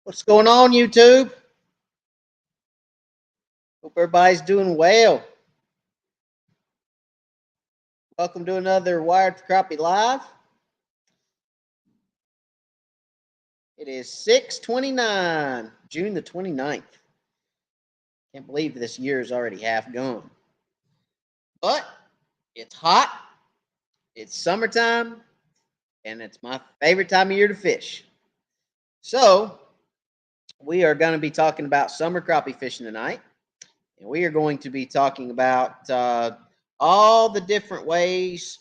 What's going on, YouTube? Hope everybody's doing well. Welcome to another Wired for Crappie Live. It is 6/29, June the 29th. Can't believe this year is already half gone. But it's hot, it's summertime, and it's my favorite time of year to fish. So, we are going to be talking about summer crappie fishing tonight. And we are going to be talking about all the different ways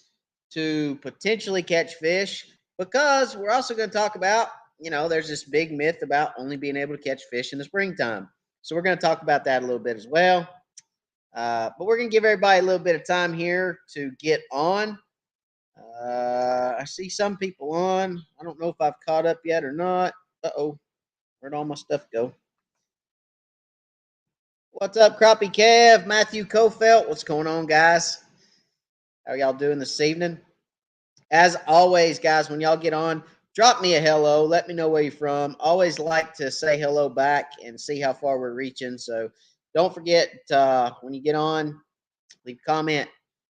to potentially catch fish, because we're also going to talk about, there's this big myth about only being able to catch fish in the springtime. So we're going to talk about that a little bit as well. But we're going to give everybody a little bit of time here to get on. I see some people on. I don't know if I've caught up yet or not. Uh-oh. Where'd all my stuff go? What's up, Crappie Kev? Matthew Kofelt. What's going on, guys? How y'all doing this evening? As always, guys, when y'all get on, drop me a hello. Let me know where you're from. Always like to say hello back and see how far we're reaching. So don't forget, when you get on, leave a comment.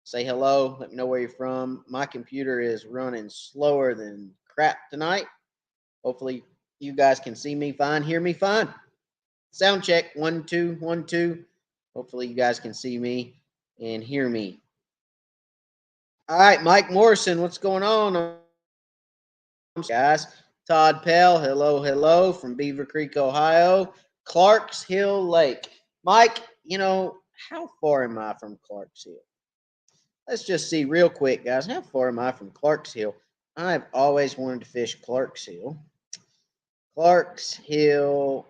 Say hello. Let me know where you're from. My computer is running slower than crap tonight. Hopefully, you guys can see me fine, hear me fine. Sound check, 1 2 1 2. Hopefully you guys can see me and hear me. All right, Mike Morrison, what's going on, guys? Todd Pell, hello from Beaver Creek, Ohio. Clarks Hill Lake. Mike, how far am I from Clarks Hill? Let's just see real quick, guys. How far am I from Clarks Hill? I've always wanted to fish Clarks Hill. Clarks Hill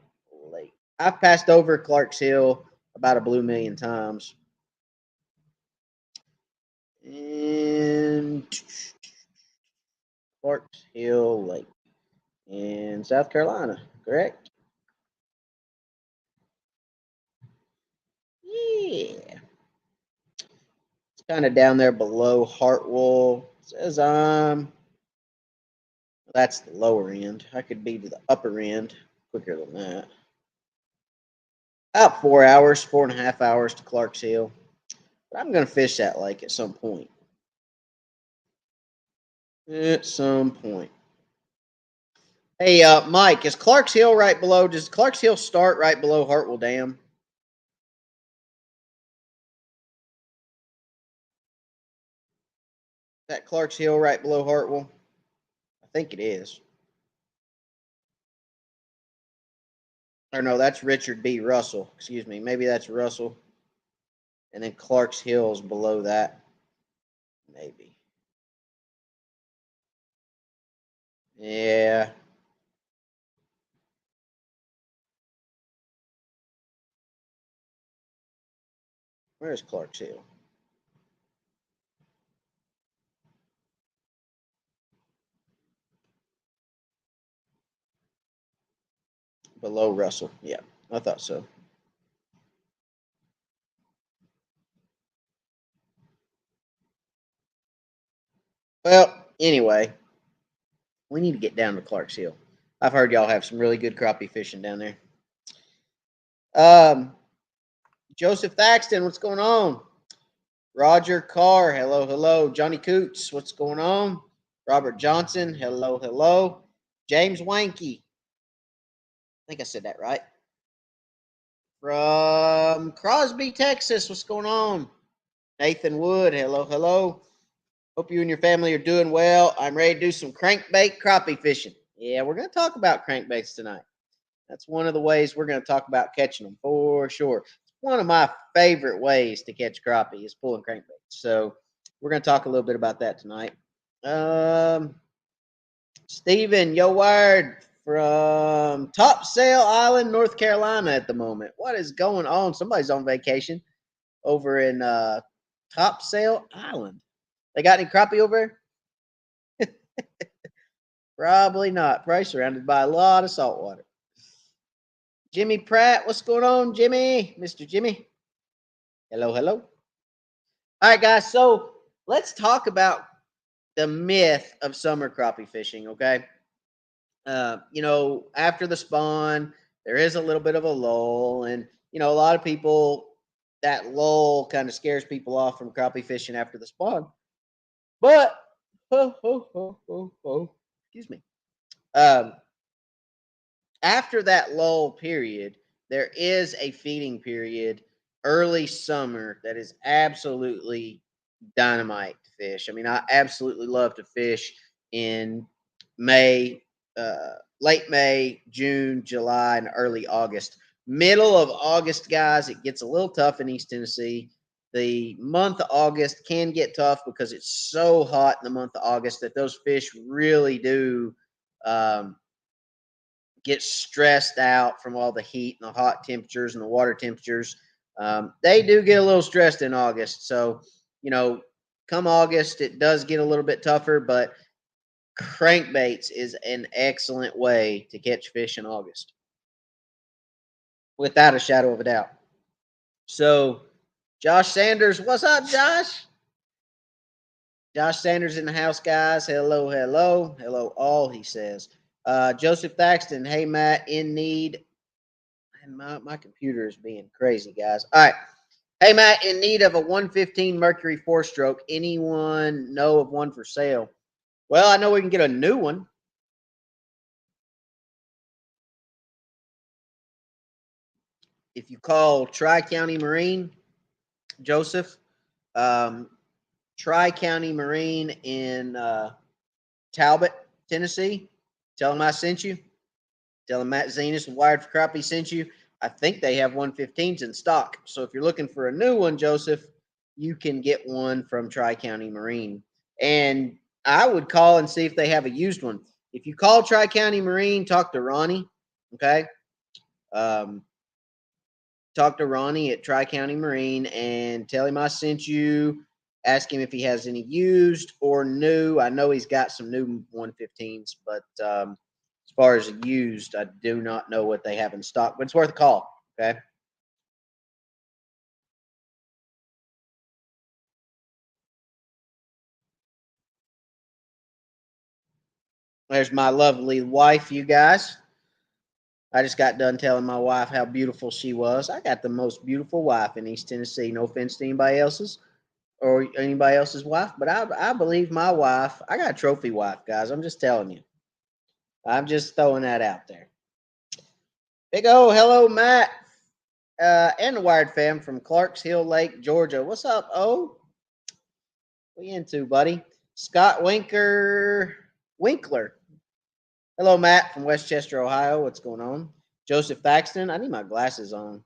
Lake. I've passed over Clarks Hill about a blue million times. And Clarks Hill Lake in South Carolina, correct? Yeah. It's kind of down there below Hartwell. It says that's the lower end. I could be to the upper end quicker than that. About 4 hours, 4.5 hours to Clarks Hill. But I'm going to fish that lake at some point. At some point. Hey, Mike, is Clarks Hill right below? Does Clarks Hill start right below Hartwell Dam? Is that Clarks Hill right below Hartwell? I think it is. Or no, that's Richard B. Russell. Excuse me. Maybe that's Russell. And then Clarks Hill's below that. Maybe. Yeah. Where's Clarks Hill? Below Russell. Yeah, I thought so. Well, anyway, we need to get down to Clarks Hill. I've heard y'all have some really good crappie fishing down there. Joseph Thaxton, what's going on? Roger Carr, hello. Johnny Coots, what's going on? Robert Johnson, hello. James Wanky, I think I said that right. From Crosby, Texas, what's going on? Nathan Wood, hello. Hope you and your family are doing well. I'm ready to do some crankbait crappie fishing. Yeah, we're going to talk about crankbaits tonight. That's one of the ways we're going to talk about catching them for sure. It's one of my favorite ways to catch crappie is pulling crankbaits. So we're going to talk a little bit about that tonight. Steven, yo wired from Topsail Island, North Carolina at the moment. What is going on? Somebody's on vacation over in Topsail Island. They got any crappie over there? Probably not. Probably surrounded by a lot of salt water. Jimmy Pratt, what's going on, Jimmy? Mr. Jimmy. Hello. All right, guys. So let's talk about the myth of summer crappie fishing, okay? After the spawn, there is a little bit of a lull, and a lot of people, that lull kind of scares people off from crappie fishing after the spawn. But excuse me. Um, After that lull period, there is a feeding period early summer that is absolutely dynamite to fish. I mean, I absolutely love to fish in May, late May, June, July, and early August. Middle of August, guys, it gets a little tough in East Tennessee. The month of August can get tough because it's so hot in the month of August that those fish really do get stressed out from all the heat and the hot temperatures and the water temperatures. They do get a little stressed in August. So, come August, it does get a little bit tougher, but crankbaits is an excellent way to catch fish in August, without a shadow of a doubt. So, Josh Sanders, what's up, Josh? Josh Sanders in the house, guys. Hello, hello, hello, all, he says. Joseph Thaxton, hey, Matt, in need. And my computer is being crazy, guys. All right. Hey, Matt, in need of a 115 Mercury 4-stroke. Anyone know of one for sale? Well, I know we can get a new one. If you call Tri-County Marine, Joseph, Tri-County Marine in Talbot, Tennessee, tell them I sent you. Tell them Matt Zenas and Wired for Crappie sent you. I think they have 115s in stock. So if you're looking for a new one, Joseph, you can get one from Tri-County Marine. And I would call and see if they have a used one. If you call Tri-County Marine, talk to Ronnie, okay? Talk to Ronnie at Tri-County Marine and tell him I sent you. Ask him if he has any used or new. I know he's got some new 115s, but as far as used, I do not know what they have in stock, but it's worth a call, okay? There's my lovely wife, you guys. I just got done telling my wife how beautiful she was. I got the most beautiful wife in East Tennessee. No offense to anybody else's or anybody else's wife, but I believe my wife. I got a trophy wife, guys. I'm just telling you. I'm just throwing that out there. Big O, hello, Matt, and the Wired fam from Clarks Hill Lake, Georgia. What's up, O? What you into, buddy? Scott Winkler. Hello, Matt from Westchester, Ohio. What's going on? Joseph Thaxton. I need my glasses on.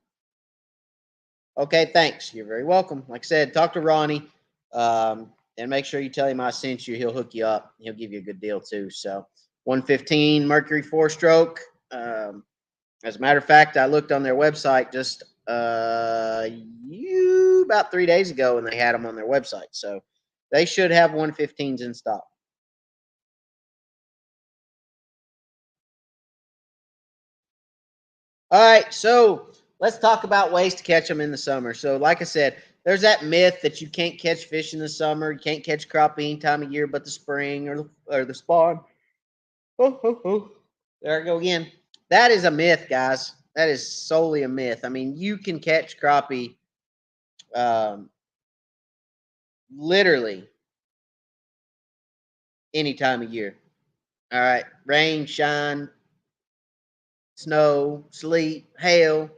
Okay, thanks. You're very welcome. Like I said, talk to Ronnie, and make sure you tell him I sent you. He'll hook you up. He'll give you a good deal too. So, 115 Mercury 4-stroke. As a matter of fact, I looked on their website just about 3 days ago, and they had them on their website. So they should have 115s in stock. All right, so let's talk about ways to catch them in the summer. So, like I said, there's that myth that you can't catch fish in the summer. You can't catch crappie any time of year but the spring or the spawn. There I go again. That is a myth, guys. That is solely a myth. I mean, you can catch crappie um, literally any time of year. All right, rain, shine, snow, sleet, hail,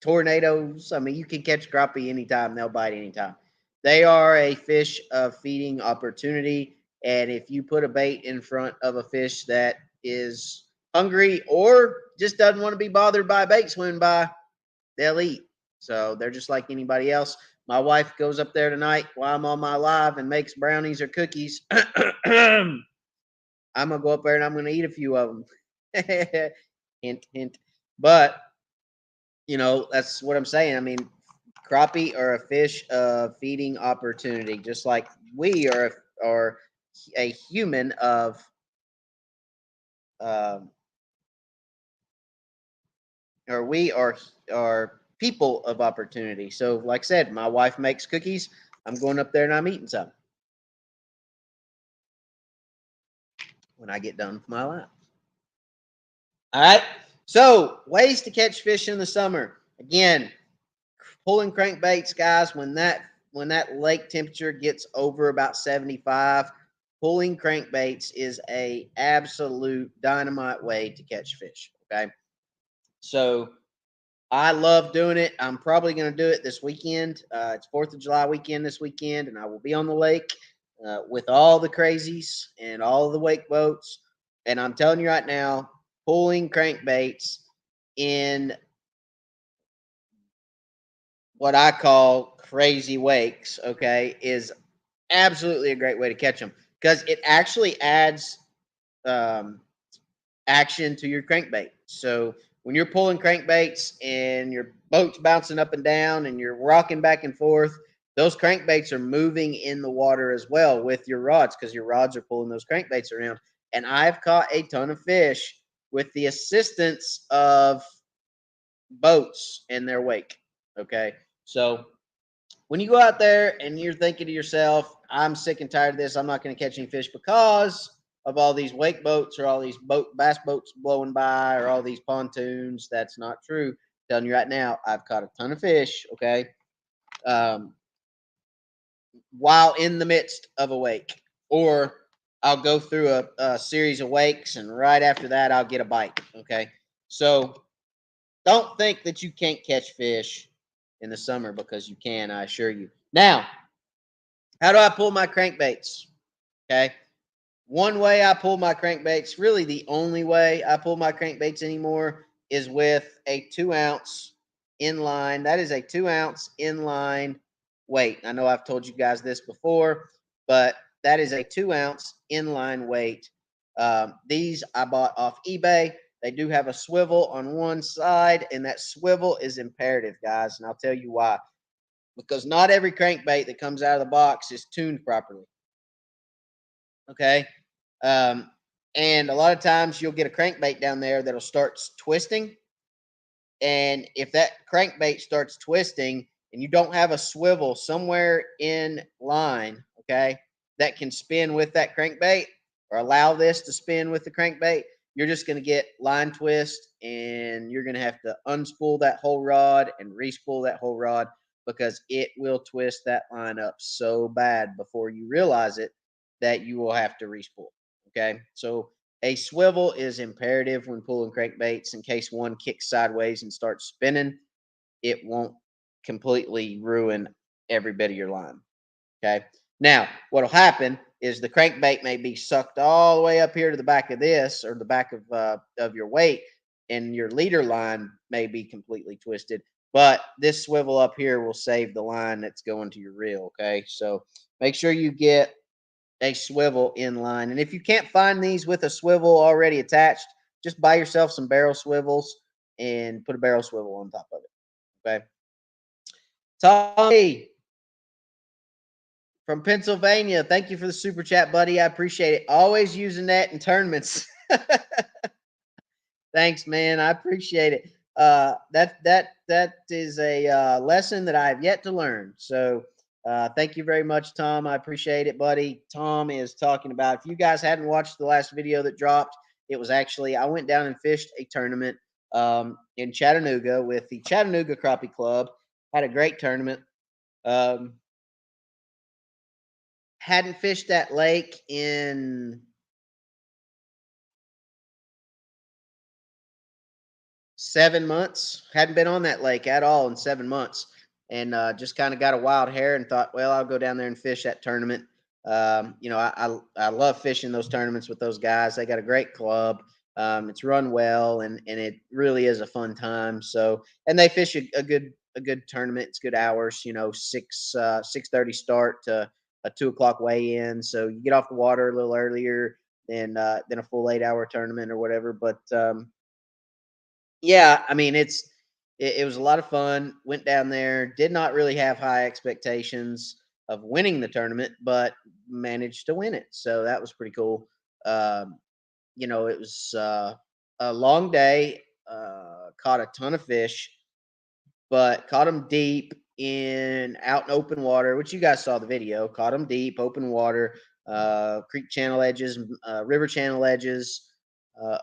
tornadoes. I mean, you can catch crappie anytime. They'll bite anytime. They are a fish of feeding opportunity. And if you put a bait in front of a fish that is hungry or just doesn't want to be bothered by a bait swimming by, they'll eat. So they're just like anybody else. My wife goes up there tonight while I'm on my live and makes brownies or cookies. I'm going to go up there and I'm going to eat a few of them. Hint, hint. But, that's what I'm saying. I mean, crappie are a fish of feeding opportunity, just like we are a human of um, or we are people of opportunity. So, like I said, my wife makes cookies. I'm going up there and I'm eating some when I get done with my life. All right. So ways to catch fish in the summer. Again, pulling crankbaits, guys. When that lake temperature gets over about 75, pulling crankbaits is a absolute dynamite way to catch fish. Okay. So I love doing it. I'm probably going to do it this weekend. It's 4th of July weekend this weekend, and I will be on the lake with all the crazies and all the wake boats. And I'm telling you right now, pulling crankbaits in what I call crazy wakes, okay, is absolutely a great way to catch them because it actually adds um, action to your crankbait. So when you're pulling crankbaits and your boat's bouncing up and down and you're rocking back and forth, those crankbaits are moving in the water as well with your rods because your rods are pulling those crankbaits around. And I've caught a ton of fish with the assistance of boats in their wake. Okay. So when you go out there and you're thinking to yourself, I'm sick and tired of this, I'm not going to catch any fish because of all these wake boats or all these bass boats blowing by or all these pontoons, that's not true. I'm telling you right now, I've caught a ton of fish, okay, um, while in the midst of a wake. Or I'll go through a series of wakes and right after that, I'll get a bite, okay? So don't think that you can't catch fish in the summer because you can, I assure you. Now, how do I pull my crankbaits? Okay. One way I pull my crankbaits, really the only way I pull my crankbaits anymore, is with a 2-ounce inline. That is a 2-ounce inline weight. I know I've told you guys this before, but that is a 2-ounce inline weight. These I bought off eBay. They do have a swivel on one side, and that swivel is imperative, guys. And I'll tell you why. Because not every crankbait that comes out of the box is tuned properly. Okay. Um, and a lot of times you'll get a crankbait down there that'll start twisting. And if that crankbait starts twisting and you don't have a swivel somewhere in line, okay, that can spin with that crankbait or allow this to spin with the crankbait, you're just going to get line twist and you're going to have to unspool that whole rod and respool that whole rod because it will twist that line up so bad before you realize it that you will have to respool. Okay. So a swivel is imperative when pulling crankbaits in case one kicks sideways and starts spinning. It won't completely ruin every bit of your line. Okay. Now, what'll happen is the crankbait may be sucked all the way up here to the back of this or the back of your weight, and your leader line may be completely twisted. But this swivel up here will save the line that's going to your reel. Okay. So make sure you get a swivel in line. And if you can't find these with a swivel already attached, just buy yourself some barrel swivels and put a barrel swivel on top of it. Okay. Tommy from Pennsylvania, thank you for the super chat, buddy. I appreciate it. Always using that in tournaments. Thanks, man. I appreciate it. That is a lesson that I have yet to learn. So thank you very much, Tom. I appreciate it, buddy. Tom is talking about, if you guys hadn't watched the last video that dropped, it was actually, I went down and fished a tournament in Chattanooga with the Chattanooga Crappie Club. Had a great tournament. Hadn't fished that lake in 7 months. Hadn't been on that lake at all in 7 months, and just kind of got a wild hair and thought, well, I'll go down there and fish that tournament. I love fishing those tournaments with those guys. They got a great club. It's run well, and it really is a fun time. So, and they fish a good tournament. It's good hours. 6:30 start to a 2 o'clock weigh in. So you get off the water a little earlier than a full 8 hour tournament or whatever. But yeah, I mean, it was a lot of fun. Went down there, did not really have high expectations of winning the tournament, but managed to win it. So that was pretty cool. It was a long day. Caught a ton of fish, but caught them deep out in open water, which you guys saw the video. Caught them deep, open water, creek channel edges, river channel edges.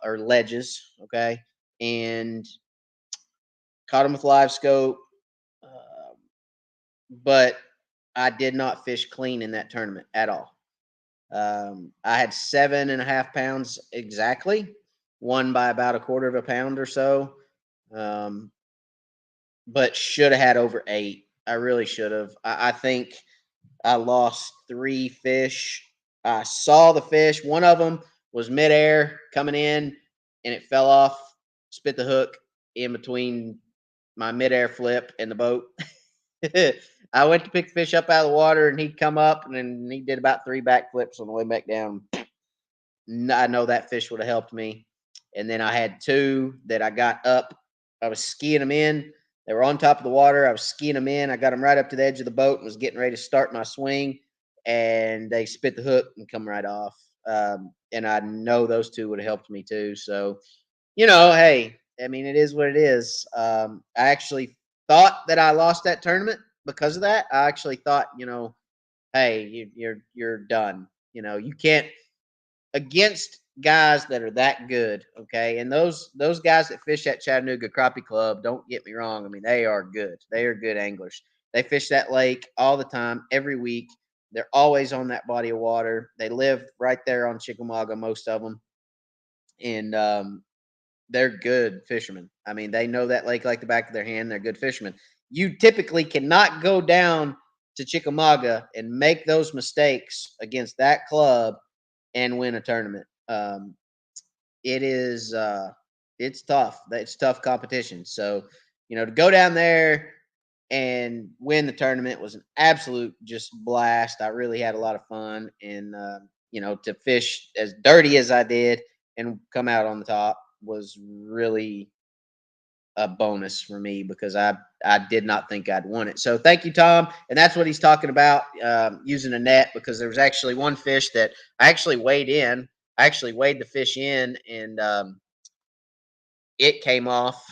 or ledges, okay, and caught them with live scope. Uh, but I did not fish clean in that tournament at all. I had 7.5 pounds exactly, won by about a quarter of a pound or so, um, but should have had over 8. I really should have. I think I lost 3 fish. I saw the fish. One of them was midair coming in, and it fell off, spit the hook in between my midair flip and the boat. I went to pick the fish up out of the water, and he'd come up, and then he did about 3 backflips on the way back down. I know that fish would have helped me. And then I had 2 that I got up. I was skiing them in. They were on top of the water. I was skiing them in. I got them right up to the edge of the boat and was getting ready to start my swing. And they spit the hook and come right off. And I know those 2 would have helped me too. So, hey, I mean, it is what it is. I actually thought that I lost that tournament because of that. I actually thought, hey, you're done. You can't against guys that are that good, okay? And those guys that fish at Chattanooga Crappie Club, don't get me wrong. I mean, they are good. They are good anglers. They fish that lake all the time, every week. They're always on that body of water. They live right there on Chickamauga, most of them, and they're good fishermen. I mean, they know that lake like the back of their hand. They're good fishermen. You typically cannot go down to Chickamauga and make those mistakes against that club and win a tournament. It is it's tough. It's tough competition. So, to go down there and win the tournament was an absolute just blast. I really had a lot of fun, and to fish as dirty as I did and come out on the top was really a bonus for me because I did not think I'd won it. So thank you, Tom. And that's what he's talking about, using a net, because there was actually one fish that I actually weighed in. I actually weighed the fish in, and it came off.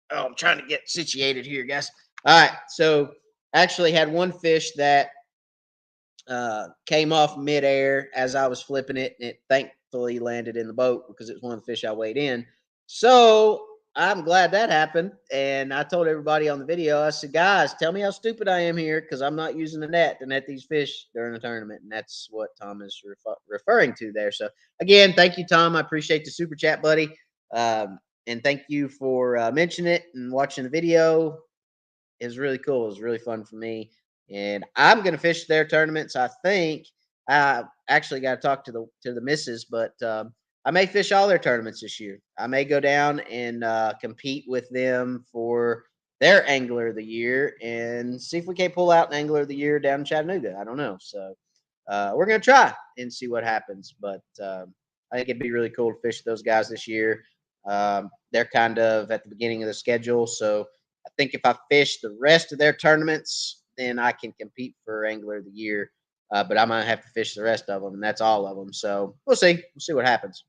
Oh, I'm trying to get situated here, guys. All right, so I actually had one fish that came off midair as I was flipping it, and it thankfully landed in the boat because it was one of the fish I weighed in. So I'm glad that happened. And I told everybody on the video, I said, guys, tell me how stupid I am here because I'm not using the net to net these fish during the tournament. And that's what Tom is referring to there. So again, thank you, Tom. I appreciate the super chat, buddy. And thank you for mentioning it and watching the video. It was really cool. It was really fun for me, and I'm going to fish their tournaments. I think I actually got to talk to the missus, but I may fish all their tournaments this year. I may go down and compete with them for their Angler of the Year and see if we can't pull out an Angler of the Year down in Chattanooga. I don't know, so we're going to try and see what happens. But I think it'd be really cool to fish those guys this year. They're kind of at the beginning of the schedule, so I think if I fish the rest of their tournaments, then I can compete for Angler of the Year. But I might have to fish the rest of them, and that's all of them. So we'll see. We'll see what happens.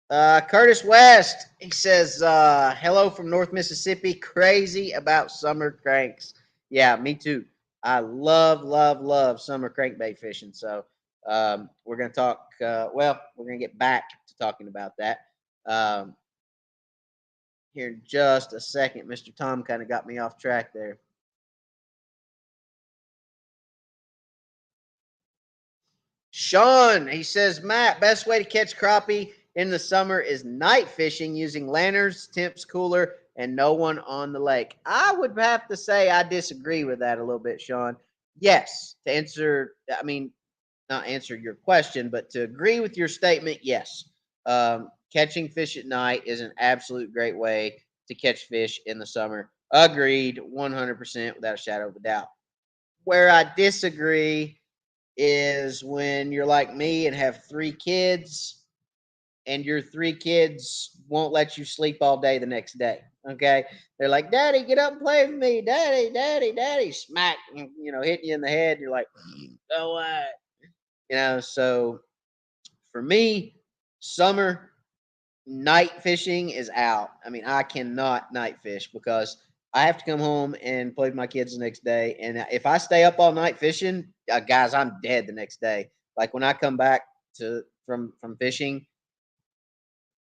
Curtis West, he says, hello from North Mississippi. Crazy about summer cranks. Yeah, me too. I love, love, love summer crankbait fishing. So we're going to talk, we're going to get back to talking about that um, here in just a second. Mr. Tom kind of got me off track there. Sean, he says, Matt, best way to catch crappie in the summer is night fishing using lanterns, temps cooler, and no one on the lake. I would have to say I disagree with that a little bit, Sean. Yes, to answer, I mean, not answer your question, but to agree with your statement, yes. Catching fish at night is an absolute great way to catch fish in the summer. Agreed, 100% without a shadow of a doubt. Where I disagree is when you're like me and have 3 kids and your 3 kids won't let you sleep all day the next day. Okay. They're like, Daddy, get up and play with me. Daddy, Daddy, Daddy. Smack, hitting you in the head. You're like, go away. So for me, summer night fishing is out. I mean, I cannot night fish because I have to come home and play with my kids the next day. And if I stay up all night fishing, guys, I'm dead the next day. Like when I come back from fishing,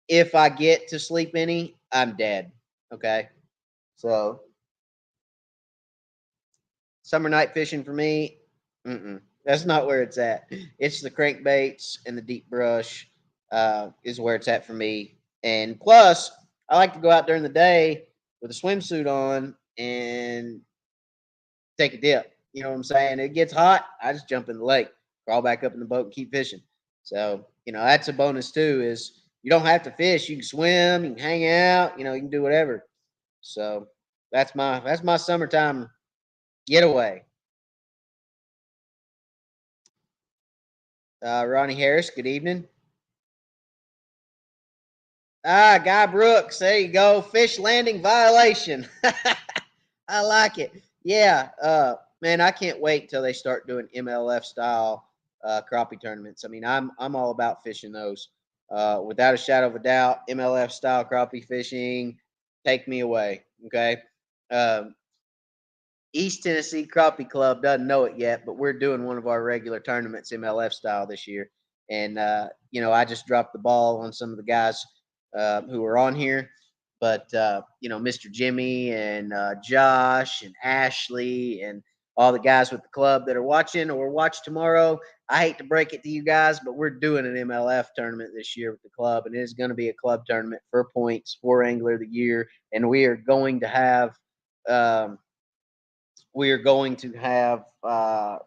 if I get to sleep any, I'm dead. Okay, so summer night fishing for me, that's not where it's at. It's the crankbaits and the deep brush is where it's at for me. And plus, I like to go out during the day with a swimsuit on and take a dip. You know what I'm saying? It gets hot, I just jump in the lake, crawl back up in the boat, and keep fishing. So that's a bonus too. Is you don't have to fish. You can swim, you can hang out. You can do whatever. So that's my summertime getaway. Ronnie Harris, good evening. Guy Brooks, there you go. Fish landing violation. I like it. Yeah, man, I can't wait till they start doing MLF style crappie tournaments. I mean, I'm all about fishing those. Without a shadow of a doubt, MLF style crappie fishing, take me away. Okay. Um, East Tennessee Crappie Club doesn't know it yet, but we're doing one of our regular tournaments MLF style this year. And I just dropped the ball on some of the guys who are on here. But Mr. Jimmy and Josh and Ashley and all the guys with the club that are watching or watch tomorrow. I hate to break it to you guys, but we're doing an MLF tournament this year with the club, and it is going to be a club tournament for points for Angler of the Year, and we are going to have um,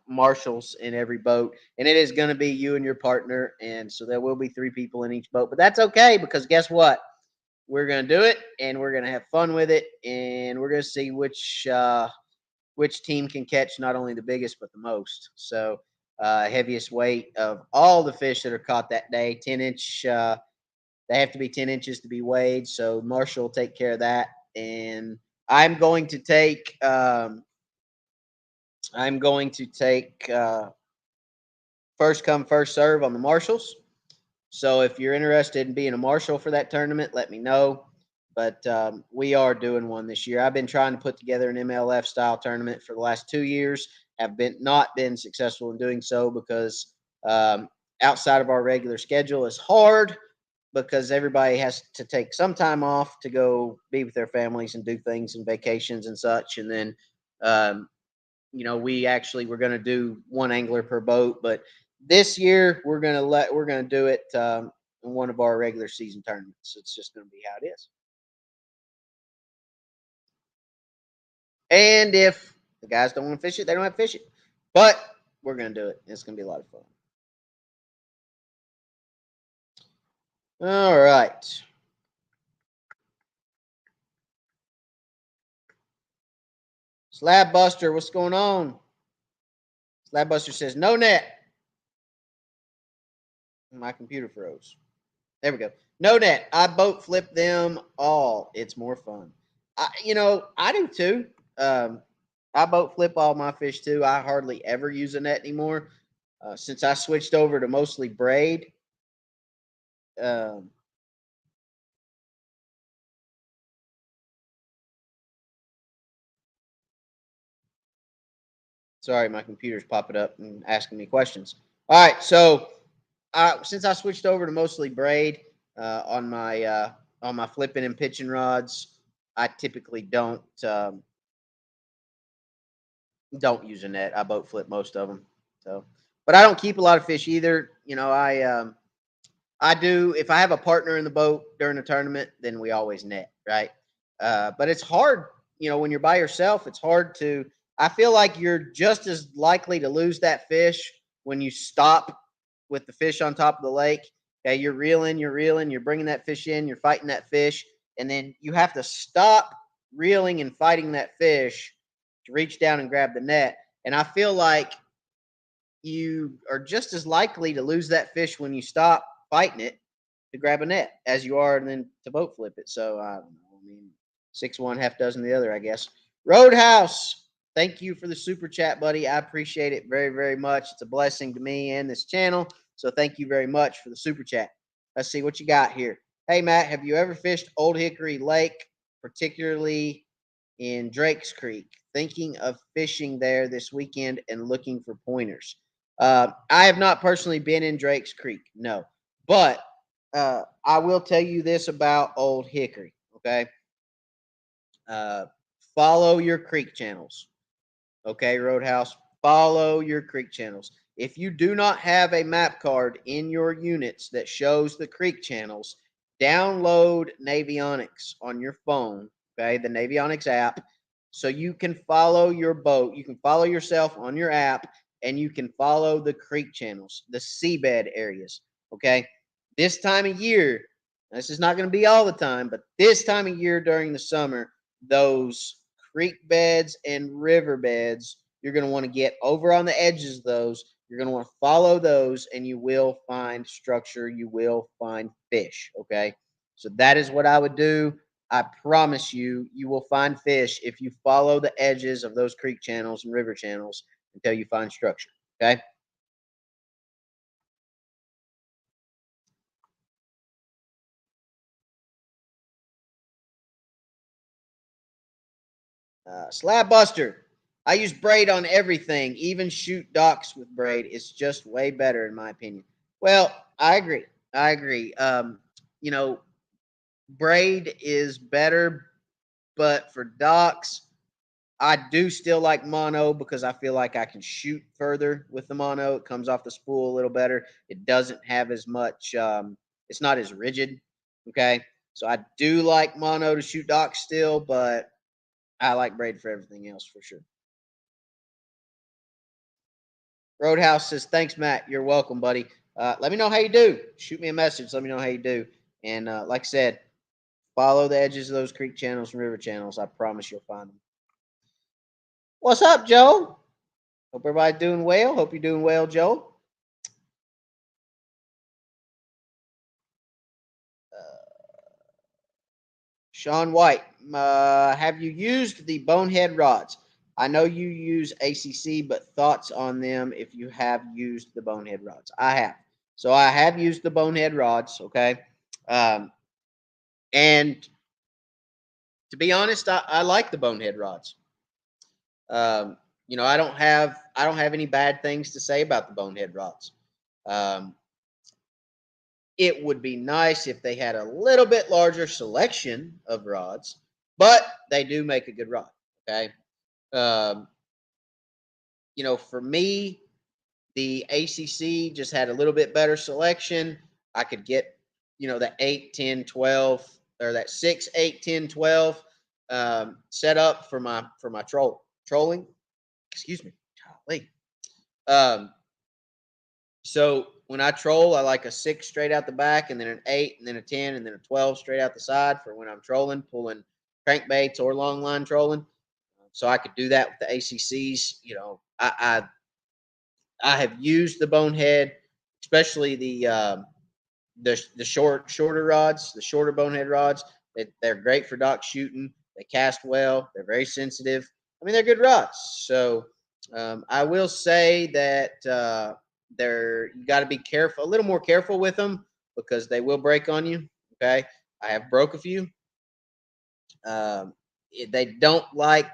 marshals in every boat, and it is going to be you and your partner, and so there will be 3 people in each boat, but that's okay because guess what, we're going to do it and we're going to have fun with it, and we're going to see which team can catch not only the biggest but the most. So heaviest weight of all the fish that are caught that day, 10-inch, they have to be 10 inches to be weighed, so Marshall will take care of that. And i'm going to take um, I'm going to take first come, first serve on the marshals. So if you're interested in being a marshal for that tournament, let me know. But we are doing one this year. I've been trying to put together an MLF style tournament for the last 2 years. Have been not been successful in doing so because outside of our regular schedule is hard because everybody has to take some time off to go be with their families and do things and vacations and such. And then um, we actually were going to do one angler per boat, but this year we're going to do it in one of our regular season tournaments. It's just going to be how it is. And if the guys don't want to fish it, they don't have to fish it. But we're going to do it. It's going to be a lot of fun. All right. Slab Buster, what's going on? Slab Buster says no net. My computer froze. There we go. No net. I boat flip them all. It's more fun. I do too. I boat flip all my fish too. I hardly ever use a net anymore. Since I switched over to mostly braid. Um, sorry, my computer's popping up and asking me questions. All right, so since I switched over to mostly braid on my flipping and pitching rods, I typically don't use a net. I boat flip most of them. So, but I don't keep a lot of fish either. I do if I have a partner in the boat during a tournament, then we always net, right? But it's hard, when you're by yourself. It's hard to. I feel like you're just as likely to lose that fish when you stop with the fish on top of the lake. Okay, you're reeling, you're bringing that fish in, you're fighting that fish, and then you have to stop reeling and fighting that fish to reach down and grab the net. And I feel like you are just as likely to lose that fish when you stop fighting it to grab a net as you are and then to boat flip it. So I don't know. I mean, 6-1, half dozen the other, I guess. Roadhouse, thank you for the super chat, buddy. I appreciate it very, very much. It's a blessing to me and this channel. So thank you very much for the super chat. Let's see what you got here. Hey, Matt, have you ever fished Old Hickory Lake, particularly in Drake's Creek. Thinking of fishing there this weekend and looking for pointers. I have not personally been in Drake's Creek, no. But I will tell you this about Old Hickory, okay? Uh, follow your creek channels, okay, Roadhouse? Follow your creek channels. If you do not have a map card in your units that shows the creek channels, download Navionics on your phone, okay, the Navionics app, so you can follow your boat. You can follow yourself on your app, and you can follow the creek channels, the seabed areas, okay? This time of year, this is not going to be all the time, but this time of year during the summer, those creek beds and river beds, you're going to want to get over on the edges of those. You're going to want to follow those, and you will find structure. You will find fish, okay? So that is what I would do. I promise you, you will find fish if you follow the edges of those creek channels and river channels until you find structure, okay? Slab Buster. I use braid on everything, even shoot docks with braid. It's just way better, in my opinion. Well, I agree. I agree. You know, braid is better, but for docks, I do still like mono because I feel like I can shoot further with the mono. It comes off the spool a little better. It doesn't have as much. It's not as rigid. Okay, so I do like mono to shoot docks still, but I like braid for everything else for sure. Roadhouse says, "Thanks, Matt. You're welcome, buddy. Let me know how you do. Shoot me a message. Let me know how you do. And like I said, follow the edges of those creek channels and river channels. I promise you'll find them." What's up, Joe? Hope everybody's doing well. Hope you're doing well, Joe. Sean White, have you used the bonehead rods? I know you use ACC, but thoughts on them if you have used the bonehead rods? I have. So I have used the bonehead rods, okay? Um, and to be honest, I like the bonehead rods. Um, I don't have any bad things to say about the bonehead rods. Um, it would be nice if they had a little bit larger selection of rods, but they do make a good rod. Okay. Um, for me, the ACC just had a little bit better selection. I could get, the 8, 10, 12, or that 6, 8, 10, 12 set up for my trolling. Excuse me. Golly. Um, So when I troll, I like a 6 straight out the back, and then an 8, and then a 10, and then a 12 straight out the side for when I'm trolling, pulling crankbaits or long line trolling. So I could do that with the ACCs. I have used the bonehead, especially the shorter rods, the shorter bonehead rods. They're great for dock shooting. They cast well. They're very sensitive. I mean, they're good rods. So I will say that you got to be careful, a little more careful with them because they will break on you. Okay, I have broke a few. They don't like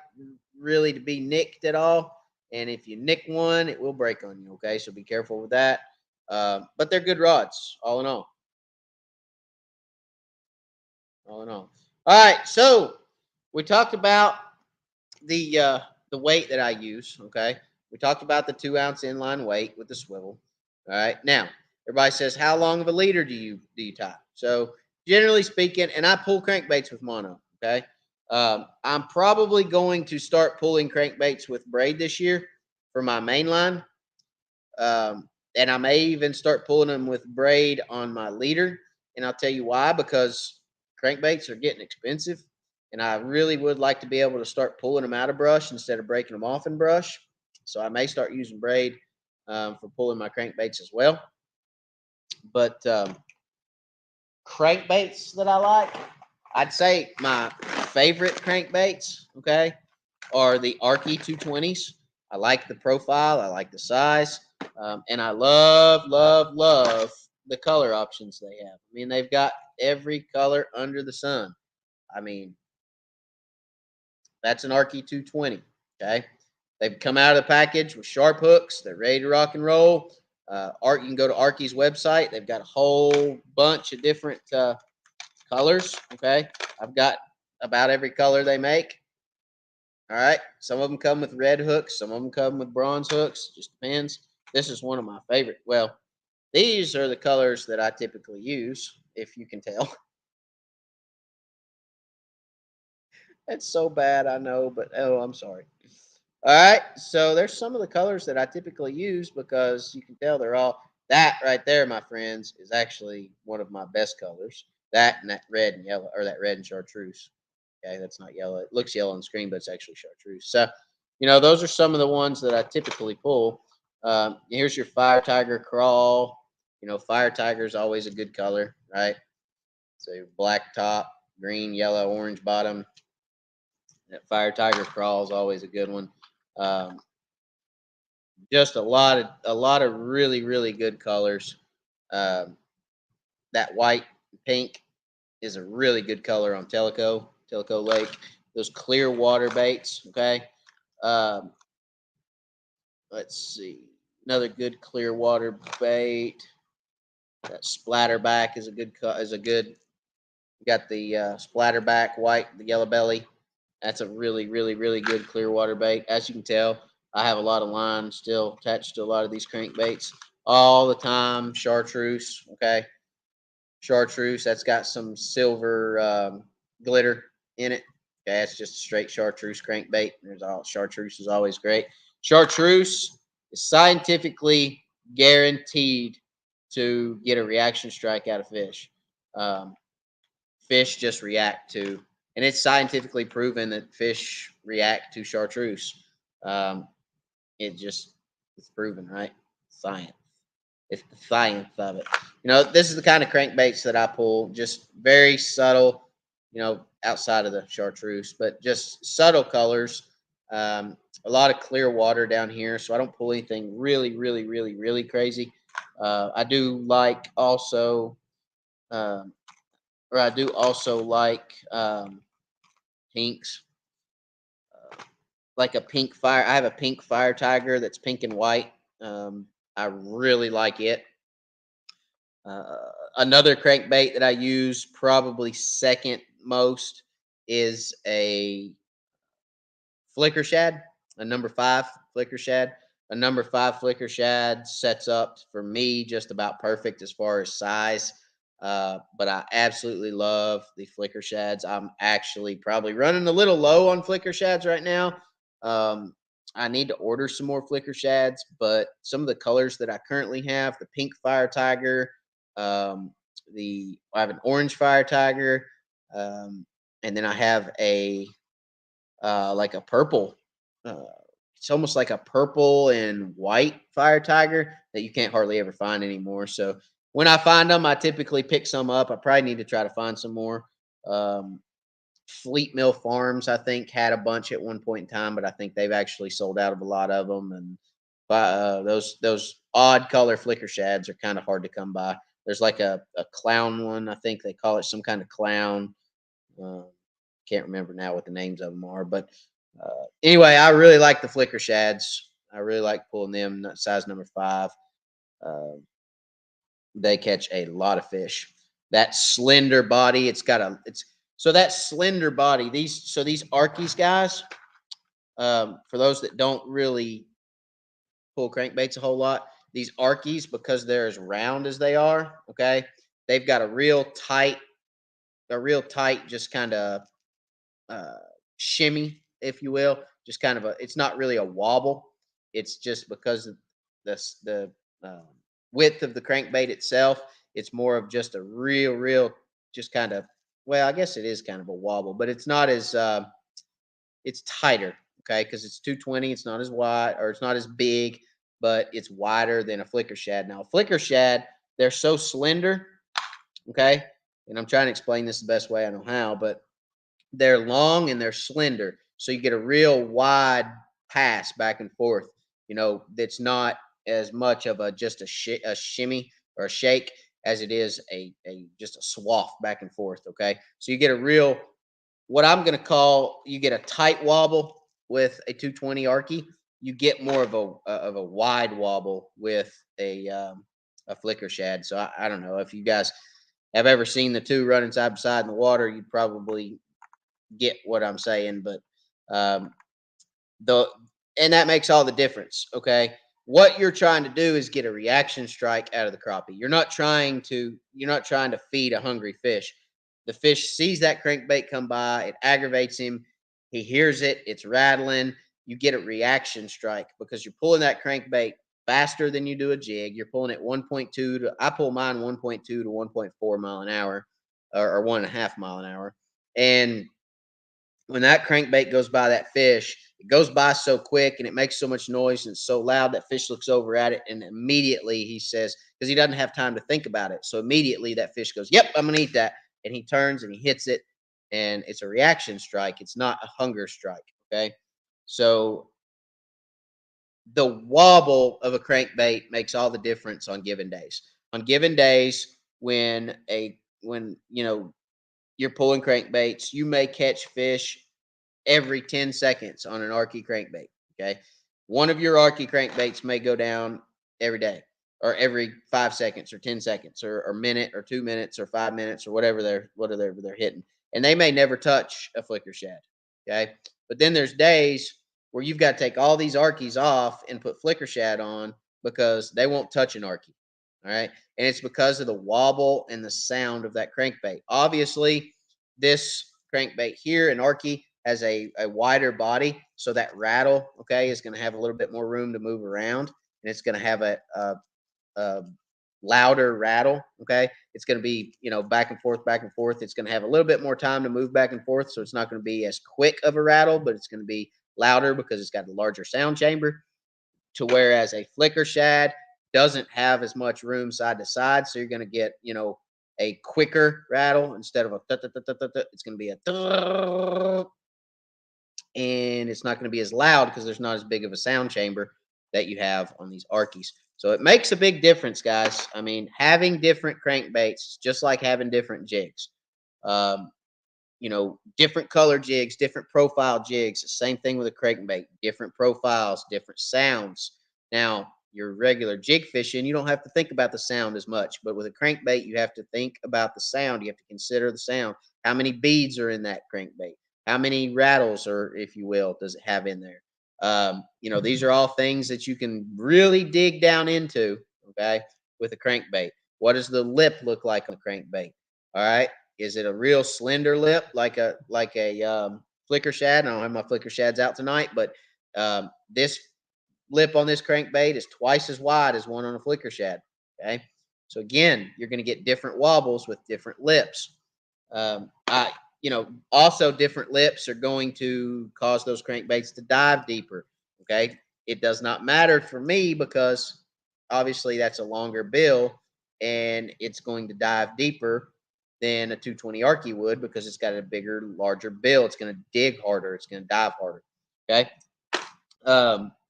really to be nicked at all, and if you nick one, it will break on you. Okay, so be careful with that. But they're good rods, all in all. All in all. All right, so we talked about the weight that I use. Okay, we talked about the 2-ounce inline weight with the swivel. All right, now everybody says, how long of a leader do you tie? So generally speaking, and I pull crankbaits with mono. Okay, I'm probably going to start pulling crankbaits with braid this year for my main line. And I may even start pulling them with braid on my leader. And I'll tell you why, because crankbaits are getting expensive. And I really would like to be able to start pulling them out of brush instead of breaking them off in brush. So I may start using braid for pulling my crankbaits as well. But crankbaits that I like, I'd say my favorite crankbaits, okay, are the Arky 220s. I like the profile. I like the size. And I love, love, love the color options they have. I mean, they've got every color under the sun. I mean, That's an Arky 220. Okay. They've come out of the package with sharp hooks. They're ready to rock and roll. You can go to Arky's website. They've got a whole bunch of different colors. Okay. I've got about every color they make. All right. Some of them come with red hooks. Some of them come with bronze hooks. Just depends. This is one of my favorite. Well, these are the colors that I typically use, if you can tell. That's so bad, I know, but oh, I'm sorry. All right. So there's some of the colors that I typically use because you can tell they're all that right there, my friends, is actually one of my best colors. That and that red and yellow, or that red and chartreuse. Okay, that's not yellow. It looks yellow on the screen, but it's actually chartreuse. So, those are some of the ones that I typically pull. Here's your fire tiger crawl. Fire tiger is always a good color, right? So black top, green, yellow, orange bottom. That fire tiger crawl is always a good one. Um, just a lot of really really good colors. Um, that white and pink is a really good color on Tellico Lake. Those clear water baits, okay. Um, let's see, another good clear water bait. That splatterback is a good. You got the splatterback white, the yellow belly. That's a really, really, really good clear water bait. As you can tell, I have a lot of line still attached to a lot of these crankbaits all the time. Chartreuse, okay. Chartreuse, that's got some silver glitter in it. Okay, it's just a straight chartreuse crankbait. Chartreuse is always great. Chartreuse is scientifically guaranteed to get a reaction strike out of fish. Um, Fish just react to, and it's scientifically proven that fish react to chartreuse. Um, it's proven, right? Science. It's the science of it. This is the kind of crankbaits that I pull. Just very subtle, outside of the chartreuse, but just subtle colors. A lot of clear water down here, so I don't pull anything really, really, really, really crazy. I do like also. Um, or I do also like pinks, like a pink fire. I have a pink fire tiger that's pink and white. I really like it. Another crankbait that I use probably second most is a flicker shad, a number 5 flicker shad. A number 5 flicker shad sets up for me just about perfect as far as size. But I absolutely love the flicker shads. I'm actually probably running a little low on flicker shads right now. Um, I need to order some more flicker shads, but some of the colors that I currently have, the pink fire tiger, I have an orange fire tiger, and then I have a like a purple. Uh, it's almost like a purple and white fire tiger that you can't hardly ever find anymore. So when I find them, I typically pick some up. I probably need to try to find some more. Um, Fleet Mill Farms, I think, had a bunch at one point in time, but I think they've actually sold out of a lot of them. And those odd color flicker shads are kind of hard to come by. There's like a clown one. I think they call it some kind of clown. Uh, can't remember now what the names of them are, but anyway, I really like the flicker shads. I really like pulling them. Size number 5. Uh, they catch a lot of fish. That slender body, it's so that slender body. These Arkies guys. For those that don't really pull crankbaits a whole lot, these Arkies, because they're as round as they are, okay, they've got a real tight, just kind of uh, shimmy, if you will. Just kind of it's not really a wobble. It's just because of the um, width of the crankbait itself. It's more of just a real, just kind of, well, I guess it is kind of a wobble, but it's not as, it's tighter, okay, because it's 220. It's not as wide, or it's not as big, but it's wider than a flicker shad. Now, a flicker shad, they're so slender, okay, and I'm trying to explain this the best way I know how, but they're long and they're slender, so you get a real wide pass back and forth. That's not as much of a shimmy or a shake as it is a just a swath back and forth. Okay, so you get a real what I'm going to call, you get a tight wobble with a 220 Arky. You get more of a wide wobble with a flicker shad. So I don't know if you guys have ever seen the two running side by side in the water, you'd probably get what I'm saying. But um, the and that makes all the difference. Okay, what you're trying to do is get a reaction strike out of the crappie. You're not trying to feed a hungry fish. The fish sees that crankbait come by, it aggravates him. He hears it, it's rattling. You get a reaction strike because you're pulling that crankbait faster than you do a jig. You're pulling it 1.2 to, I pull mine 1.2 to 1.4 mile an hour, or 1.5 mile an hour. And when that crankbait goes by that fish, it goes by so quick and it makes so much noise and it's so loud that fish looks over at it, and immediately he says, because he doesn't have time to think about it. So immediately that fish goes, "Yep, I'm gonna eat that." And he turns and he hits it, and it's a reaction strike. It's not a hunger strike. Okay. So the wobble of a crankbait makes all the difference on given days. On given days, when you're pulling crankbaits, you may catch fish every 10 seconds on an Arky crankbait. Okay. One of your Arky crankbaits may go down every day, or every 5 seconds or 10 seconds or minute or 2 minutes or 5 minutes or whatever they're hitting. And they may never touch a flicker shad. Okay. But then there's days where you've got to take all these Arkies off and put flicker shad on because they won't touch an Arky. All right. And it's because of the wobble and the sound of that crankbait. Obviously, this crankbait here, an Arky, has a wider body. So that rattle, okay, is going to have a little bit more room to move around. And it's going to have a louder rattle. Okay. It's going to be, back and forth, back and forth. It's going to have a little bit more time to move back and forth. So it's not going to be as quick of a rattle, but it's going to be louder because it's got a larger sound chamber. To whereas a flicker shad doesn't have as much room side to side. So you're going to get, a quicker rattle instead of a it's going to be a, and it's not going to be as loud because there's not as big of a sound chamber that you have on these Arkies. So it makes a big difference, guys. I mean, having different crankbaits, just like having different jigs. Um, different color jigs, different profile jigs. The same thing with a crankbait. Different profiles, different sounds. Now, your regular jig fishing, you don't have to think about the sound as much. But with a crankbait, you have to think about the sound. You have to consider the sound. How many beads are in that crankbait? How many rattles, or if you will, does it have in there? These are all things that you can really dig down into, okay, with a crankbait. What does the lip look like on the crankbait? All right. Is it a real slender lip like a flicker shad? I don't have my flicker shads out tonight, but this lip on this crankbait is twice as wide as one on a flicker shad. Okay. So again, you're going to get different wobbles with different lips. Also different lips are going to cause those crankbaits to dive deeper. Okay. It does not matter for me because obviously that's a longer bill and it's going to dive deeper than a 220 Arky would because it's got a bigger, larger bill. It's going to dig harder. It's going to dive harder. Okay.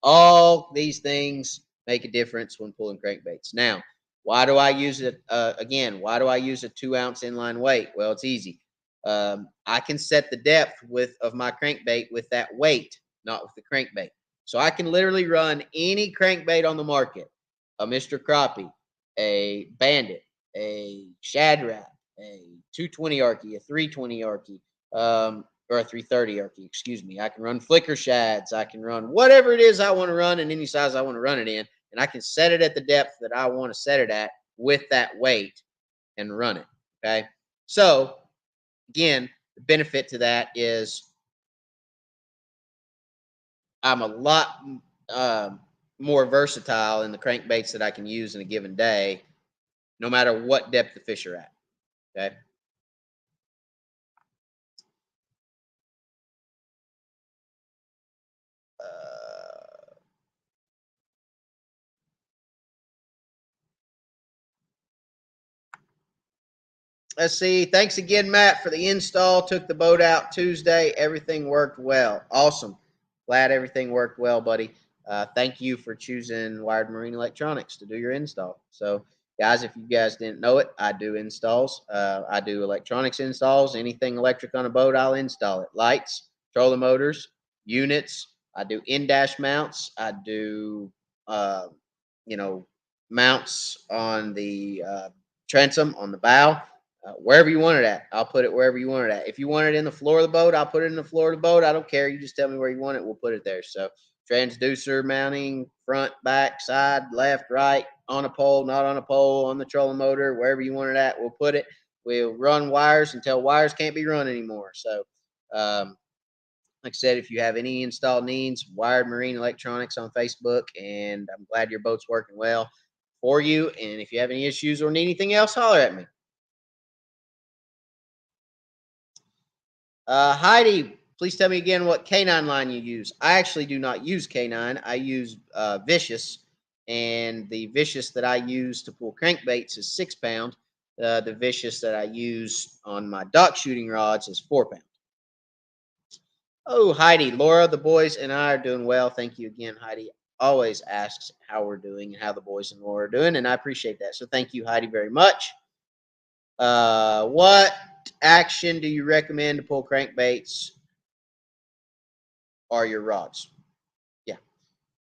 All these things make a difference when pulling crankbaits. Now, why do I use it? Again, why do I use a 2-ounce inline weight? Well, it's easy. I can set the depth of my crankbait with that weight, not with the crankbait. So I can literally run any crankbait on the market, a Mr. Crappie, a Bandit, a Shad Rat, a 220 Arky, a 320 Arky, or a 330 Arky, excuse me. I can run flicker shads. I can run whatever it is I want to run in any size I want to run it in. And I can set it at the depth that I want to set it at with that weight and run it. Okay. So again, the benefit to that is I'm a lot more versatile in the crankbaits that I can use in a given day, no matter what depth the fish are at. Okay. Let's see. Thanks again, Matt, for the install. Took the boat out Tuesday. Everything worked well. Awesome. Glad everything worked well, buddy. Thank you for choosing Wired Marine Electronics to do your install. So Guys, if you guys didn't know it, I do installs. I do electronics installs. Anything electric on a boat, I'll install it. Lights, trolling motors, units. I do in-dash mounts. I do, uh, you know, mounts on the transom, on the bow, wherever you want it at. I'll put it wherever you want it at. If you want it in the floor of the boat, I'll put it in the floor of the boat. I don't care. You just tell me where you want it. We'll put it there. So transducer mounting, front, back, side, left, right, on a pole, not on a pole, on the trolling motor, wherever you want it at, we'll put it. We'll run wires until wires can't be run anymore. So, like I said, if you have any install needs, Wired Marine Electronics on Facebook, and I'm glad your boat's working well for you. And if you have any issues or need anything else, holler at me. Heidi, please tell me again what canine line you use. I actually do not use canine. I use Vicious, and the Vicious that I use to pull crankbaits is 6 pound. The Vicious that I use on my dock shooting rods is 4 pound. Oh, Heidi, Laura, the boys and I are doing well. Thank you again, Heidi. Always asks how we're doing and how the boys and Laura are doing, and I appreciate that. So thank you, Heidi, very much. What action do you recommend to pull crankbaits or your rods? Yeah.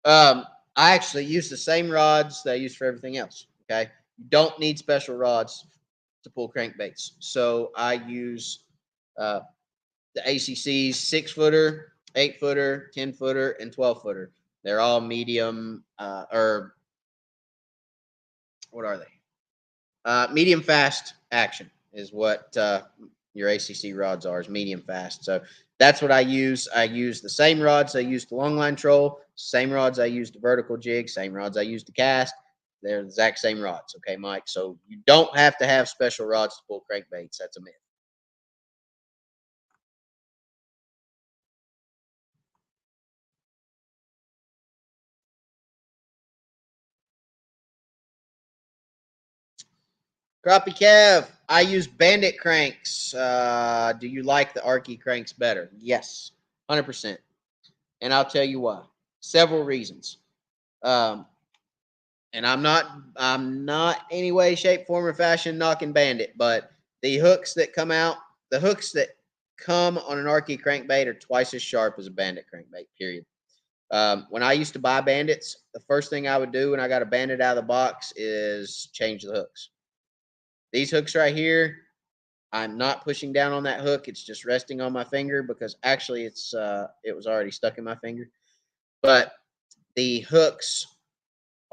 I actually use the same rods that I use for everything else. Okay. You don't need special rods to pull crankbaits. So I use the ACC's 6 footer, 8 footer, 10 footer, and 12 footer. They're all medium, or what are they? Medium fast action is what your ACC rods are, is medium fast. So that's what I use. I use the same rods I use to longline troll, same rods I use to vertical jig, same rods I use to cast. They're the exact same rods. Okay, Mike. So you don't have to have special rods to pull crankbaits. That's a myth. Crappie Kev, I use Bandit cranks. Do you like the Arky cranks better? Yes, 100%. And I'll tell you why. Several reasons. Um, and I'm not any way, shape, form, or fashion knocking Bandit, but the hooks that come out, the hooks that come on an Arky crankbait are twice as sharp as a Bandit crankbait. Period. When I used to buy Bandits, the first thing I would do when I got a Bandit out of the box is change the hooks. These hooks right here, I'm not pushing down on that hook. It's just resting on my finger because actually it was already stuck in my finger. But the hooks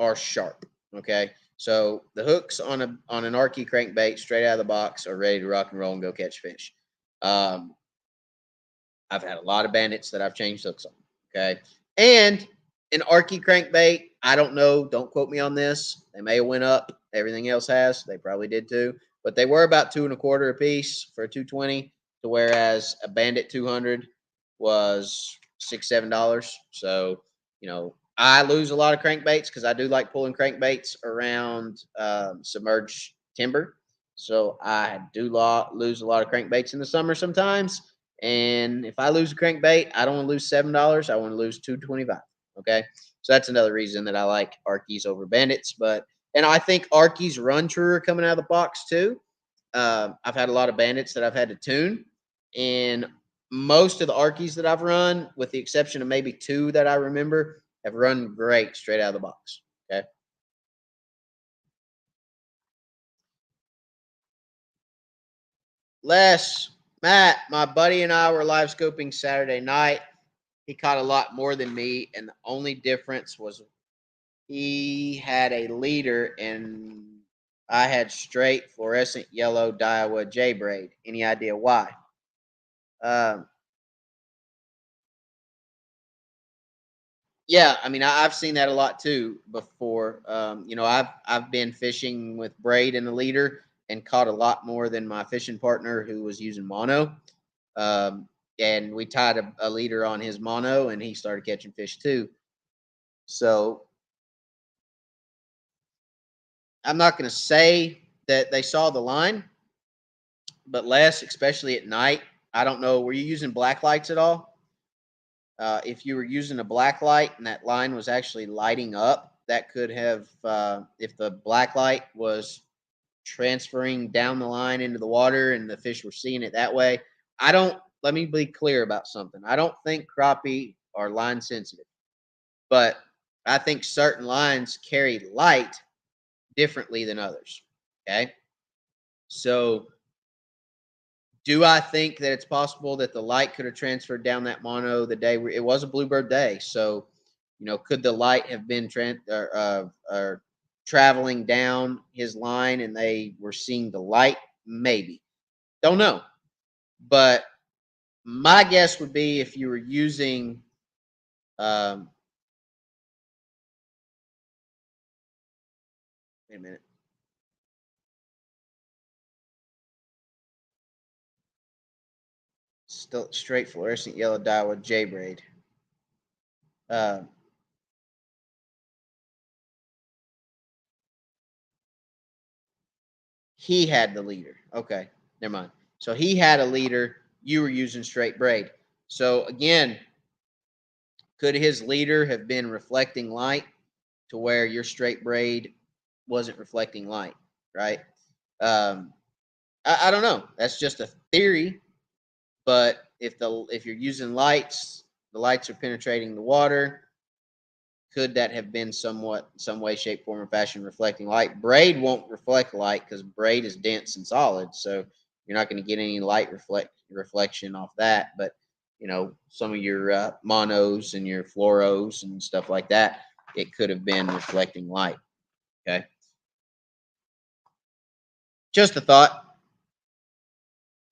are sharp. Okay. So the hooks on an Arky crankbait straight out of the box are ready to rock and roll and go catch fish. I've had a lot of Bandits that I've changed hooks on. Okay. And an Arky crankbait, I don't know. Don't quote me on this. They may have went up. Everything else has. They probably did too. But they were about 2.25 a piece for a 220, to whereas a Bandit 200 was $6-7. So, I lose a lot of crankbaits because I do like pulling crankbaits around submerged timber. So I do lose a lot of crankbaits in the summer sometimes. And if I lose a crankbait, I don't want to lose $7. I want to lose $2.25. Okay, so that's another reason that I like Arkies over Bandits. And I think Arkies run truer coming out of the box too. I've had a lot of Bandits that I've had to tune, and most of the Arkies that I've run, with the exception of maybe 2 that I remember, have run great straight out of the box. Okay. Matt, my buddy and I were live scoping Saturday night. He caught a lot more than me, and the only difference was he had a leader and I had straight fluorescent yellow Daiwa J braid. Any idea why? Um, yeah, I mean, I've seen that a lot too before. I've been fishing with braid and a leader and caught a lot more than my fishing partner who was using mono. Um, and we tied a leader on his mono, and he started catching fish too. So I'm not going to say that they saw the line, but less, especially at night. I don't know. Were you using black lights at all? If you were using a black light and that line was actually lighting up, that could have, if the black light was transferring down the line into the water and the fish were seeing it that way. Let me be clear about something. I don't think crappie are line sensitive, but I think certain lines carry light differently than others. Okay. So, do I think that it's possible that the light could have transferred down that mono the day it was a bluebird day? So, could the light have been or traveling down his line and they were seeing the light? Maybe. Don't know. But my guess would be if you were using um, wait a minute. Still straight fluorescent yellow dye with J braid. Uh, he had the leader. Okay, never mind. So he had a leader. You were using straight braid. So again, could his leader have been reflecting light to where your straight braid wasn't reflecting light? Right. Um, I don't know. That's just a theory. But if you're using lights, the lights are penetrating the water. Could that have been somewhat, some way, shape, form, or fashion reflecting light? Braid won't reflect light because braid is dense and solid, so you're not going to get any light reflection off that. But some of your monos and your fluoros and stuff like that, it could have been reflecting light. Okay, just a thought.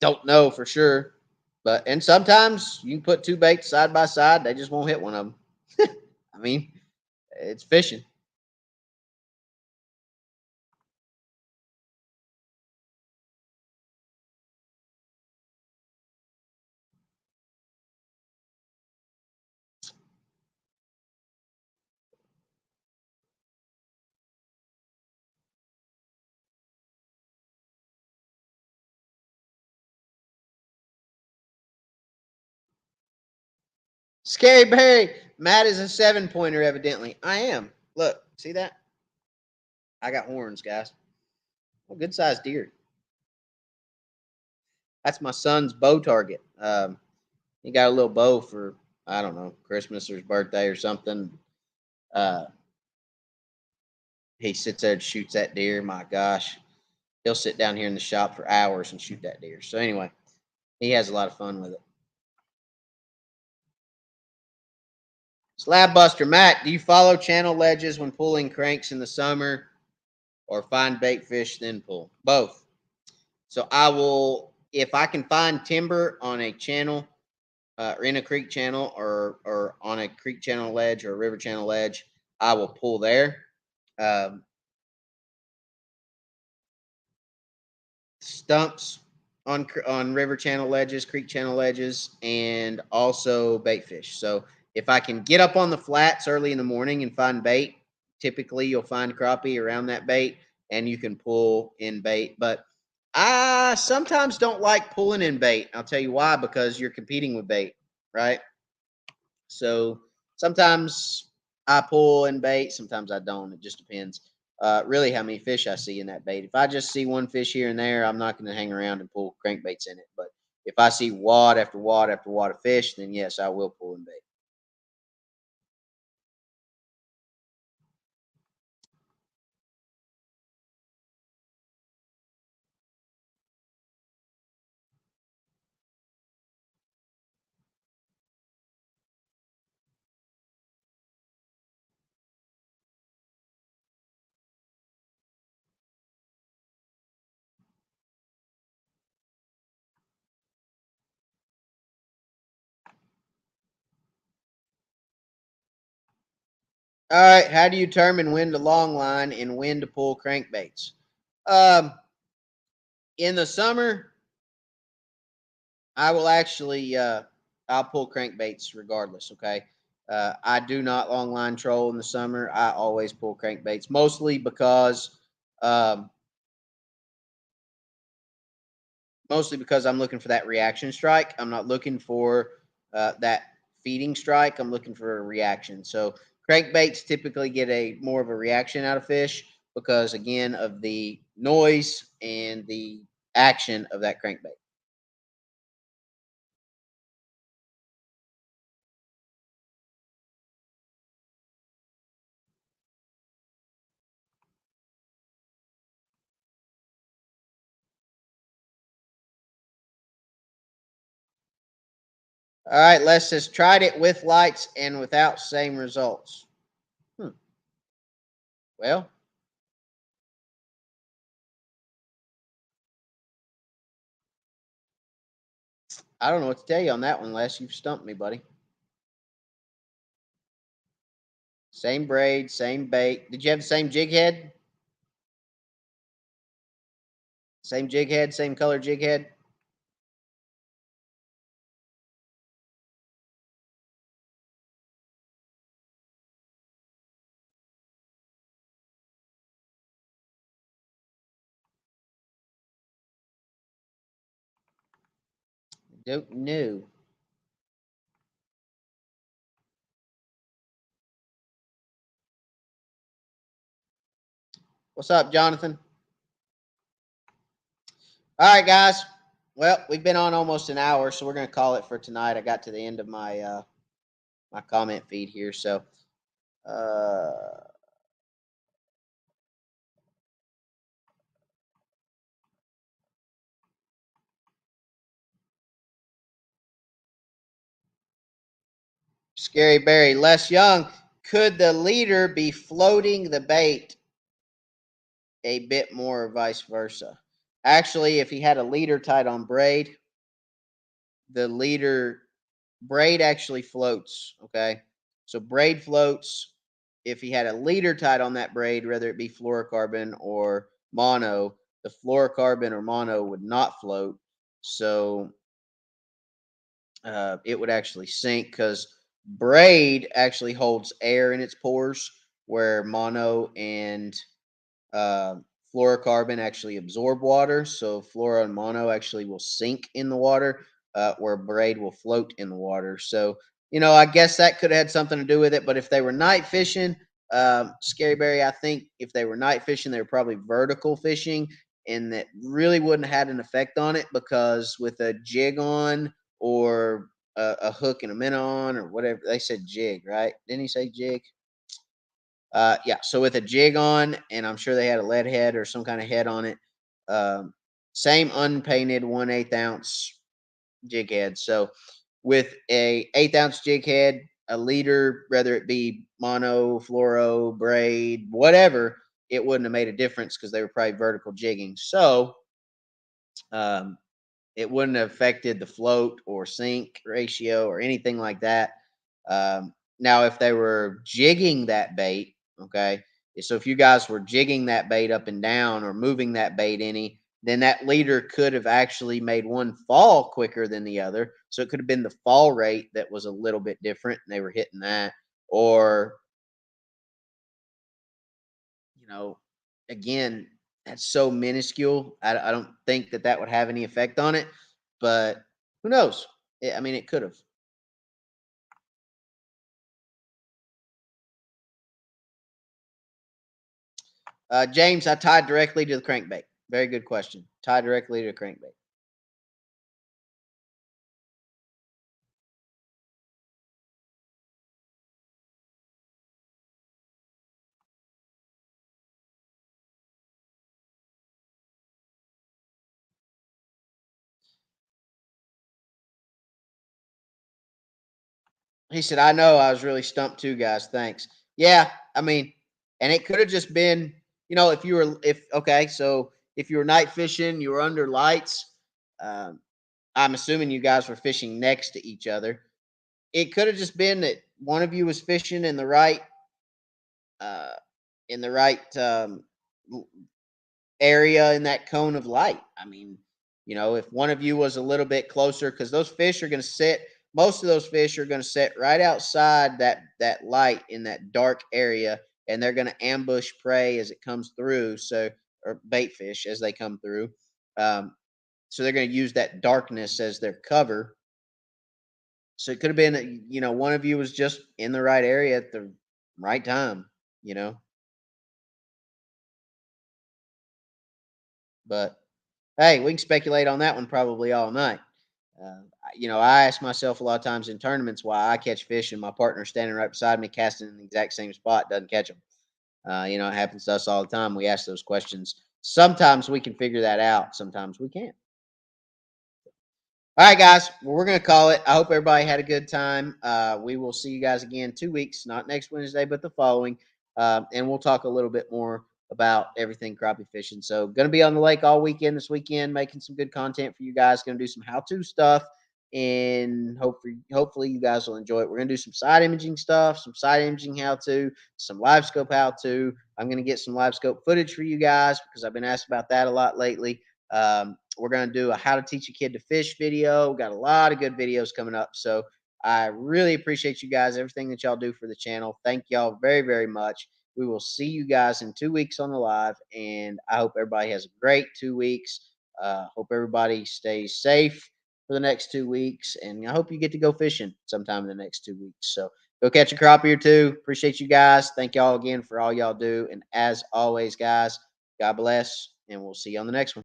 Don't know for sure, and sometimes you can put two baits side by side, they just won't hit one of them. I mean, it's fishing. Scary Barry. Matt is a 7-pointer, evidently. I am. Look, see that? I got horns, guys. A good sized deer. That's my son's bow target. He got a little bow for, I don't know, Christmas or his birthday or something. Uh, he sits there and shoots that deer. My gosh. He'll sit down here in the shop for hours and shoot that deer. So, anyway, he has a lot of fun with it. Slab Buster Matt, do you follow channel ledges when pulling cranks in the summer or find bait fish then pull? Both. So I will, if I can find timber on a channel, or in a creek channel, or on a creek channel ledge or a river channel ledge, I will pull there. Um, Stumps on river channel ledges, creek channel ledges, and also bait fish. So if I can get up on the flats early in the morning and find bait, typically you'll find crappie around that bait, and you can pull in bait. But I sometimes don't like pulling in bait. I'll tell you why, because you're competing with bait, right? So sometimes I pull in bait, sometimes I don't. It just depends. Really, how many fish I see in that bait. If I just see one fish here and there, I'm not going to hang around and pull crankbaits in it. But if I see wad after wad after wad of fish, then yes, I will pull in bait. All right, how do you determine when to long line and when to pull crankbaits? Um, in the summer, I will actually I'll pull crankbaits regardless. Okay, I do not long line troll in the summer. I always pull crankbaits, um, mostly because I'm looking for that reaction strike. I'm not looking for that feeding strike. I'm looking for a reaction. So Crankbaits typically get a more of a reaction out of fish because, again, of the noise and the action of that crankbait. All right, Les says tried it with lights and without, same results. Hmm. Well, I don't know what to tell you on that one, Les. You've stumped me, buddy. Same braid, same bait. Did you have the same jig head? Same jig head, same color jig head? Don't know. What's up, Jonathan? All right, guys. Well, we've been on almost an hour, so we're going to call it for tonight. I got to the end of my my comment feed here, so uh, Scary Barry, Les Young. Could the leader be floating the bait a bit more, or vice versa? Actually, if he had a leader tied on braid, the leader braid actually floats. Okay, so braid floats. If he had a leader tied on that braid, whether it be fluorocarbon or mono, the fluorocarbon or mono would not float. So it would actually sink because braid actually holds air in its pores, where mono and uh, fluorocarbon actually absorb water. So fluoro and mono actually will sink in the water, where braid will float in the water. So, I guess that could have had something to do with it. But if they were night fishing, Scary Berry, I think if they were night fishing, they were probably vertical fishing, and that really wouldn't have had an effect on it because with a jig on or a hook and a minnow on or whatever, they said jig, right? Didn't he say jig? Yeah, so with a jig on, and I'm sure they had a lead head or some kind of head on it. Um, Same unpainted 1/8 ounce jig head. So with a 1/8 ounce jig head, a leader, whether it be mono, fluoro, braid, whatever, it wouldn't have made a difference because they were probably vertical jigging. So um, it wouldn't have affected the float or sink ratio or anything like that. Now, if they were jigging that bait, okay, so if you guys were jigging that bait up and down or moving that bait any, then that leader could have actually made one fall quicker than the other. So it could have been the fall rate that was a little bit different and they were hitting that. Or, you know, again, that's so minuscule. I don't think that that would have any effect on it, but who knows? I mean, it could have. James, I tied directly to the crankbait. Very good question. Tied directly to the crankbait. He said, I know I was really stumped too, guys. Thanks. Yeah, I mean, and it could have just been, if you were, okay, so if you were night fishing, you were under lights. Um, I'm assuming you guys were fishing next to each other. It could have just been that one of you was fishing uh, in the right area in that cone of light. I mean, if one of you was a little bit closer, because those fish are going to sit. Most of those fish are going to sit right outside that light in that dark area, and they're going to ambush prey as it comes through. So, or bait fish as they come through. Um, so they're going to use that darkness as their cover. So it could have been, one of you was just in the right area at the right time, you know. But hey, we can speculate on that one probably all night. I ask myself a lot of times in tournaments why I catch fish and my partner standing right beside me casting in the exact same spot doesn't catch them. It happens to us all the time. We ask those questions. Sometimes we can figure that out. Sometimes we can't. All right, guys. Well, we're going to call it. I hope everybody had a good time. We will see you guys again 2 weeks, not next Wednesday, but the following. And we'll talk a little bit more about everything crappie fishing. So, going to be on the lake all weekend this weekend, making some good content for you guys. Going to do some how-to stuff, and hopefully you guys will enjoy it. We're going to do some side imaging stuff, some side imaging how-to, some live scope how-to. I'm going to get some live scope footage for you guys because I've been asked about that a lot lately. We're going to do a how to teach a kid to fish video. Got a lot of good videos coming up. So I really appreciate you guys, everything that y'all do for the channel. Thank y'all very, very much. We will see you guys in 2 weeks on the live. And I hope everybody has a great 2 weeks. Hope everybody stays safe for the next 2 weeks. And I hope you get to go fishing sometime in the next 2 weeks. So go catch a crappie or two. Appreciate you guys. Thank y'all again for all y'all do. And as always, guys, God bless. And we'll see you on the next one.